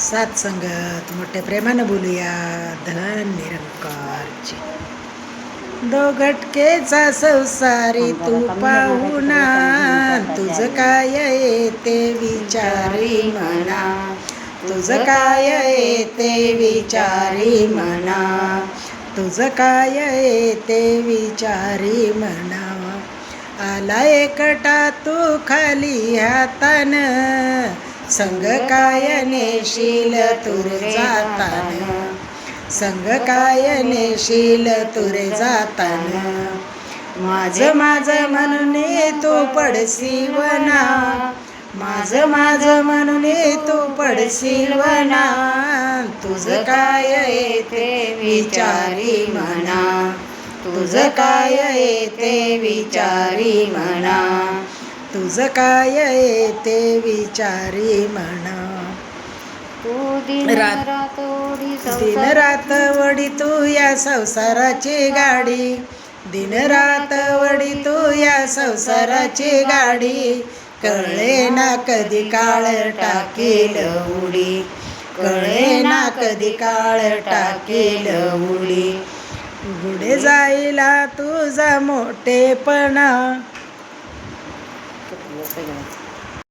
सात संगत मोठ्या प्रेमानं बोलूया धन निरंकारची. दो घटकेचा संसारी तू पाहुणा, तुझ काय येते विचारी म्हणा, तुझ काय येते विचारी म्हणा, तुझ काय येते विचारी म्हणा. आला एकटा तू खाली हातान, संग काय नेशील तुरे जातान, संग काय नेशील तुरे जातान. माझ माझ म्हणून तू पडसी वना, माझ माझ म्हणून तू पडसी वना. तुझ काय येते विचारी म्हणा, तुझ काय येते विचारी म्हणा, तुझ काय येते विचारी म्हणा. दिन रात वडी तू या संसाराची गाडी, दिन रात वडी तू या संसाराची गाडी. कळे ना कधी काळ टाकील उडी, कळे ना कधी काळ टाकील उडी. पुढे जाईला तुझा मोठेपणा,